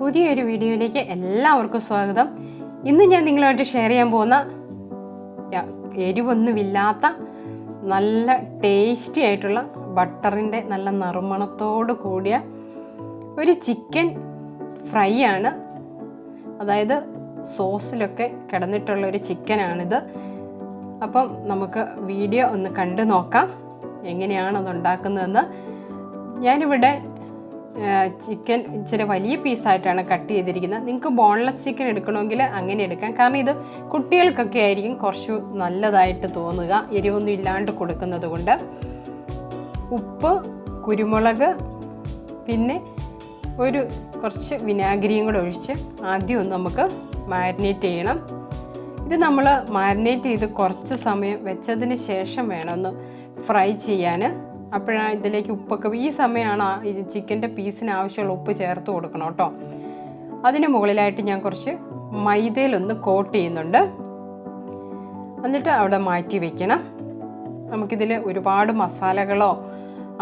പുതിയൊരു വീഡിയോയിലേക്ക് എല്ലാവർക്കും സ്വാഗതം. ഇന്ന് ഞാൻ നിങ്ങളുമായിട്ട് ഷെയർ ചെയ്യാൻ പോകുന്ന എരിവൊന്നുമില്ലാത്ത നല്ല ടേസ്റ്റി ആയിട്ടുള്ള ബട്ടറിൻ്റെ നല്ല നറുമണത്തോട് കൂടിയ ഒരു ചിക്കൻ ഫ്രൈ ആണ്. അതായത് സോസിലൊക്കെ കിടന്നിട്ടുള്ള ഒരു ചിക്കനാണിത്. അപ്പം നമുക്ക് വീഡിയോ ഒന്ന് കണ്ടു നോക്കാം എങ്ങനെയാണ് അത് ഉണ്ടാക്കുന്നതെന്ന്. ഞാനിവിടെ ചിക്കൻ ഇച്ചിരി വലിയ പീസായിട്ടാണ് കട്ട് ചെയ്തിരിക്കുന്നത്. നിങ്ങൾക്ക് ബോൺലെസ് ചിക്കൻ എടുക്കണമെങ്കിൽ അങ്ങനെ എടുക്കാം. കാരണം ഇത് കുട്ടികൾക്കൊക്കെ ആയിരിക്കും കുറച്ച് നല്ലതായിട്ട് തോന്നുക, എരിവൊന്നും ഇല്ലാണ്ട് കൊടുക്കുന്നത് കൊണ്ട്. ഉപ്പ്, കുരുമുളക്, പിന്നെ കുറച്ച് വിനാഗിരിയും കൂടെ ഒഴിച്ച് ആദ്യം ഒന്ന് നമുക്ക് മാരിനേറ്റ് ചെയ്യണം. ഇത് നമ്മൾ മാരിനേറ്റ് ചെയ്ത് കുറച്ച് സമയം വെച്ചതിന് ശേഷം വേണം ഒന്ന് ഫ്രൈ ചെയ്യാൻ. അപ്പോഴാണ് ഇതിലേക്ക് ഉപ്പൊക്കെ ഈ സമയമാണ് ഈ ചിക്കൻ്റെ പീസിന് ആവശ്യമുള്ള ഉപ്പ് ചേർത്ത് കൊടുക്കണം കേട്ടോ. അതിന് മുകളിലായിട്ട് ഞാൻ കുറച്ച് മൈദയിലൊന്ന് കോട്ട് ചെയ്യുന്നുണ്ട്. എന്നിട്ട് അവിടെ മാറ്റി വയ്ക്കണം. നമുക്കിതിൽ ഒരുപാട് മസാലകളോ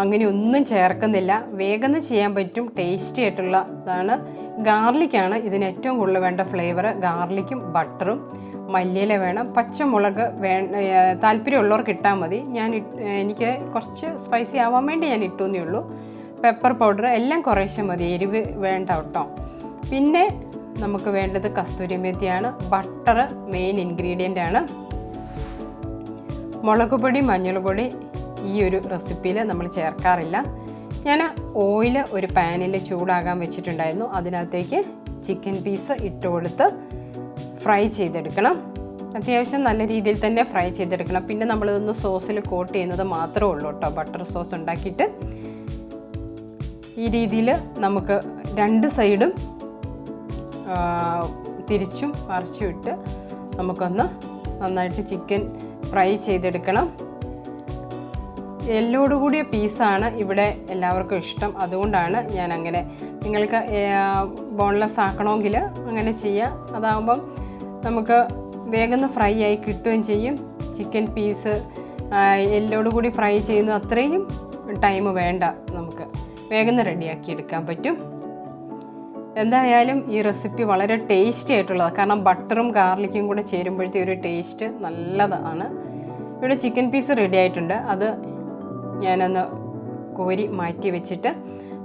അങ്ങനെ ഒന്നും ചേർക്കുന്നില്ല. വേഗം ചെയ്യാൻ പറ്റും, ടേസ്റ്റി ആയിട്ടുള്ള ഇതാണ്. ഗാർലിക്കാണ് ഇതിന് ഏറ്റവും കൂടുതൽ വേണ്ട ഫ്ലേവർ. ഗാർലിക്കും ബട്ടറും മല്ലിയില വേണം, പച്ചമുളക് താല്പര്യമുള്ളവർക്ക് ഇട്ടാൽ മതി. എനിക്ക് കുറച്ച് സ്പൈസി ആവാൻ വേണ്ടി ഞാൻ ഇട്ടുന്നേ ഉള്ളൂ. പെപ്പർ പൗഡർ എല്ലാം കുറേശ്ശെ മതി, എരിവ് വേണ്ട കേട്ടോ. പിന്നെ നമുക്ക് വേണ്ടത് കസ്തൂരി മേത്തിയാണ്. ബട്ടർ മെയിൻ ഇൻഗ്രീഡിയൻ്റ് ആണ്. മുളക് പൊടി, മഞ്ഞൾ പൊടി ഈ ഒരു റെസിപ്പിയിൽ നമ്മൾ ചേർക്കാറില്ല. ഞാൻ ഓയിൽ ഒരു പാനിൽ ചൂടാകാൻ വെച്ചിട്ടുണ്ടായിരുന്നു. അതിനകത്തേക്ക് ചിക്കൻ പീസ് ഇട്ട് കൊടുത്ത് ഫ്രൈ ചെയ്തെടുക്കണം. അത്യാവശ്യം നല്ല രീതിയിൽ തന്നെ ഫ്രൈ ചെയ്തെടുക്കണം. പിന്നെ നമ്മളിതൊന്ന് സോസിൽ കോട്ട് ചെയ്യുന്നത് മാത്രമേ ഉള്ളൂ കേട്ടോ. ബട്ടർ സോസ് ഉണ്ടാക്കിയിട്ട് ഈ രീതിയിൽ നമുക്ക് രണ്ട് സൈഡും തിരിച്ചും മറിച്ചും ഇട്ട് നമുക്കൊന്ന് നന്നായിട്ട് ചിക്കൻ ഫ്രൈ ചെയ്തെടുക്കണം. എല്ലോടുകൂടിയ പീസാണ് ഇവിടെ എല്ലാവർക്കും ഇഷ്ടം. അതുകൊണ്ടാണ് ഞാൻ അങ്ങനെ. നിങ്ങൾക്ക് ബോൺലെസ് ആക്കണമെങ്കിൽ അങ്ങനെ ചെയ്യാം. അതാകുമ്പം നമുക്ക് വേഗം ഫ്രൈ ആയി കിട്ടുകയും ചെയ്യും. ചിക്കൻ പീസ് എല്ലോടുകൂടി ഫ്രൈ ചെയ്യുന്നത് അത്രയും ടൈം വേണ്ട, നമുക്ക് വേഗം റെഡിയാക്കി എടുക്കാൻ പറ്റും. എന്തായാലും ഈ റെസിപ്പി വളരെ ടേസ്റ്റി ആയിട്ടുള്ളതാണ്. കാരണം ബട്ടറും ഗാർലിക്കും കൂടെ ചേരുമ്പോഴത്തെ ഒരു ടേസ്റ്റ് നല്ലതാണ്. ഇവിടെ ചിക്കൻ പീസ് റെഡി ആയിട്ടുണ്ട്. അത് ഞാനൊന്ന് കോരി മാറ്റി വെച്ചിട്ട്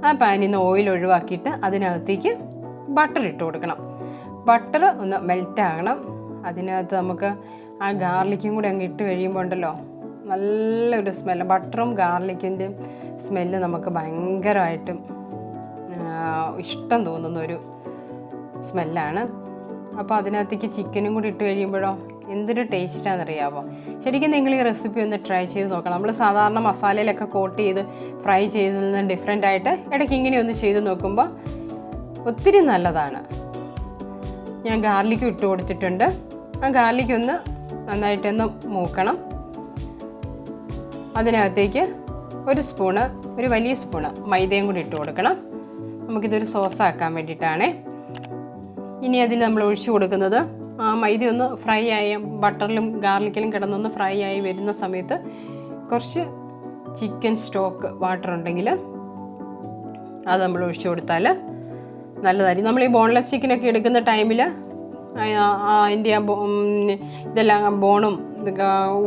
ആ പാനിൽ നിന്ന് ഓയിൽ ഒഴിവാക്കിയിട്ട് അതിനകത്തേക്ക് ബട്ടർ ഇട്ട് കൊടുക്കണം. ബട്ടർ ഒന്ന് മെൽറ്റ് ആകണം. അതിനകത്ത് നമുക്ക് ആ ഗാർലിക്കും കൂടി അങ്ങ് ഇട്ട് കഴിയുമ്പോൾ ഉണ്ടല്ലോ നല്ലൊരു സ്മെല്ല്. ബട്ടറും ഗാർലിക്കിൻ്റെയും സ്മെല്ല് നമുക്ക് ഭയങ്കരമായിട്ടും ഇഷ്ടം തോന്നുന്നൊരു സ്മെല്ലാണ്. അപ്പോൾ അതിനകത്തേക്ക് ചിക്കനും കൂടി ഇട്ട് കഴിയുമ്പോഴോ എന്തൊരു ടേസ്റ്റാണെന്നറിയാമോ. ശരിക്കും നിങ്ങൾ ഈ റെസിപ്പി ഒന്ന് ട്രൈ ചെയ്ത് നോക്കണം. നമ്മൾ സാധാരണ മസാലയിലൊക്കെ കോട്ട് ചെയ്ത് ഫ്രൈ ചെയ്തതിൽ നിന്ന് ഡിഫറെൻ്റ് ആയിട്ട് ഇടയ്ക്ക് ഇങ്ങനെ ഒന്ന് ചെയ്ത് നോക്കുമ്പോൾ ഒത്തിരി നല്ലതാണ്. ഞാൻ ഗാർലിക്ക് ഇട്ട് കൊടുത്തിട്ടുണ്ട്. ആ ഗാർലിക്ക് ഒന്ന് നന്നായിട്ടൊന്ന് മൂക്കണം. അതിനകത്തേക്ക് ഒരു വലിയ സ്പൂണ് മൈദയും കൂടി ഇട്ട് കൊടുക്കണം. നമുക്കിതൊരു സോസാക്കാൻ വേണ്ടിയിട്ടാണ്. ഇനി അതിൽ നമ്മൾ ഒഴിച്ചു കൊടുക്കുന്നത് ആ മൈദ ഒന്ന് ഫ്രൈ ആയി ബട്ടറിലും ഗാർലിക്കിലും കിടന്നൊന്ന് ഫ്രൈ ആയി വരുന്ന സമയത്ത് കുറച്ച് ചിക്കൻ സ്റ്റോക്ക് വാട്ടർ ഉണ്ടെങ്കിൽ അത് നമ്മൾ ഒഴിച്ചു കൊടുത്താൽ നല്ലതായിരിക്കും. നമ്മൾ ഈ ബോൺലെസ് ചിക്കനൊക്കെ എടുക്കുന്ന ടൈമിൽ അതിൻ്റെ ഇതെല്ലാം ബോണും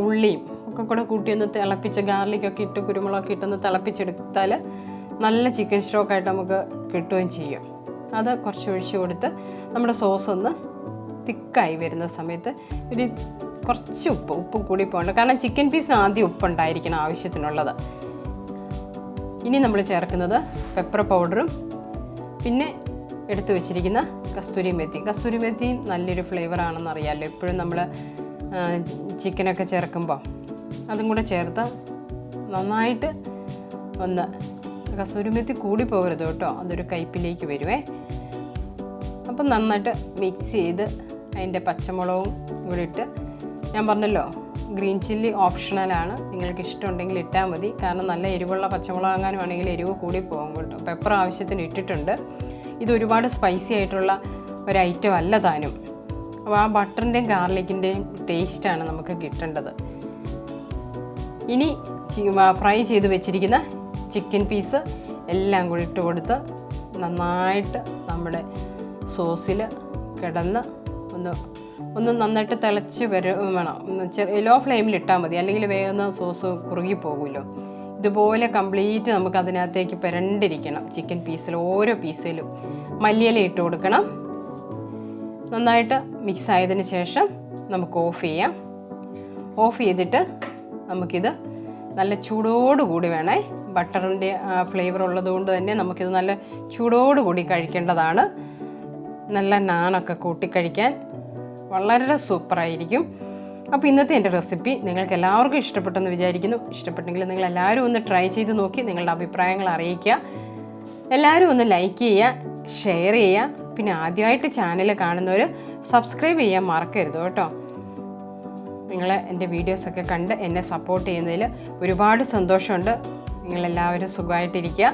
ഉള്ളിയും ഒക്കെ കൂടെ കൂട്ടി ഒന്ന് തിളപ്പിച്ച് ഗാർലിക്കൊക്കെ ഇട്ട് കുരുമുളകൊക്കെ ഇട്ടൊന്ന് തിളപ്പിച്ചെടുത്താൽ നല്ല ചിക്കൻ സ്റ്റോക്കായിട്ട് നമുക്ക് കിട്ടുകയും ചെയ്യും. അത് കുറച്ച് ഒഴിച്ച് കൊടുത്ത് നമ്മുടെ സോസ് ഒന്ന് തിക്കായി വരുന്ന സമയത്ത് കുറച്ച് ഉപ്പ് കൂടി പോകണ്ട. കാരണം ചിക്കൻ പീസിന് ആദ്യം ഉപ്പുണ്ടായിരിക്കണം ആവശ്യത്തിനുള്ളത്. ഇനി നമ്മൾ ചേർക്കുന്നത് പെപ്പർ പൗഡറും പിന്നെ എടുത്തു വെച്ചിരിക്കുന്ന കസ്തൂരി മെത്തിയും നല്ലൊരു ഫ്ലേവറാണെന്ന് അറിയാമല്ലോ. എപ്പോഴും നമ്മൾ ചിക്കനൊക്കെ ചേർക്കുമ്പോൾ അതും കൂടെ ചേർത്ത് നന്നായിട്ട് ഒന്ന് കസ്തൂരി മെത്തി കൂടി പോകരുത് കേട്ടോ, അതൊരു കയ്പിലേക്ക് വരുവേ. അപ്പം നന്നായിട്ട് മിക്സ് ചെയ്ത് അതിൻ്റെ പച്ചമുളകും കൂടി ഇട്ട്, ഞാൻ പറഞ്ഞല്ലോ ഗ്രീൻ ചില്ലി ഓപ്ഷണലാണ്, നിങ്ങൾക്ക് ഇഷ്ടമുണ്ടെങ്കിൽ ഇട്ടാൽ മതി. കാരണം നല്ല എരിവുള്ള പച്ചമുളക് അങ്ങനെ വേണമെങ്കിൽ എരിവ് കൂടി പോകും കേട്ടോ. പെപ്പർ ആവശ്യത്തിന് ഇട്ടിട്ടുണ്ട്. ഇത് ഒരുപാട് സ്പൈസി ആയിട്ടുള്ള ഒരു ഐറ്റം അല്ല താനും. അപ്പോൾ ആ ബട്ടറിൻ്റെയും ഗാർലിക്കിൻ്റെയും ടേസ്റ്റാണ് നമുക്ക് കിട്ടേണ്ടത്. ഇനി ഫ്രൈ ചെയ്ത് വെച്ചിരിക്കുന്ന ചിക്കൻ പീസ് എല്ലാം കൂടി ഇട്ട് കൊടുത്ത് നന്നായിട്ട് നമ്മുടെ സോസിൽ കിടന്ന് ഒന്ന് നന്നായിട്ട് തിളച്ച് വേണം. ലോ ഫ്ലെയിമിൽ ഇട്ടാൽ മതി, അല്ലെങ്കിൽ വേഗം സോസ് കുറുകി പോകുമല്ലോ. ഇതുപോലെ കംപ്ലീറ്റ് നമുക്ക് അതിനകത്തേക്ക് പുരണ്ടിരിക്കണം. ചിക്കൻ പീസിൽ ഓരോ പീസിലും മല്ലിയില ഇട്ട് കൊടുക്കണം. നന്നായിട്ട് മിക്സ് ആയതിന് ശേഷം നമുക്ക് ഓഫ് ചെയ്യാം. ഓഫ് ചെയ്തിട്ട് നമുക്കിത് നല്ല ചൂടോടുകൂടി വേണേ, ബട്ടറിൻ്റെ ഫ്ലേവർ ഉള്ളതുകൊണ്ട് തന്നെ നമുക്കിത് നല്ല ചൂടോടുകൂടി കഴിക്കേണ്ടതാണ്. നല്ല നാണൊക്കെ കൂട്ടി കഴിക്കാൻ വളരെ സൂപ്പറായിരിക്കും. അപ്പോൾ ഇന്നത്തെ എൻ്റെ റെസിപ്പി നിങ്ങൾക്ക് എല്ലാവർക്കും ഇഷ്ടപ്പെട്ടെന്ന് വിചാരിക്കുന്നു. ഇഷ്ടപ്പെട്ടെങ്കിൽ നിങ്ങൾ എല്ലാവരും ഒന്ന് ട്രൈ ചെയ്ത് നോക്കി നിങ്ങളുടെ അഭിപ്രായങ്ങൾ അറിയിക്കുക. എല്ലാവരും ഒന്ന് ലൈക്ക് ചെയ്യുക, ഷെയർ ചെയ്യുക. പിന്നെ ആദ്യമായിട്ട് ചാനൽ കാണുന്നവർ സബ്സ്ക്രൈബ് ചെയ്യാൻ മറക്കരുത് കേട്ടോ. നിങ്ങൾ എൻ്റെ വീഡിയോസൊക്കെ കണ്ട് എന്നെ സപ്പോർട്ട് ചെയ്യുന്നതിൽ ഒരുപാട് സന്തോഷമുണ്ട്. നിങ്ങളെല്ലാവരും സുഖമായിട്ടിരിക്കുക.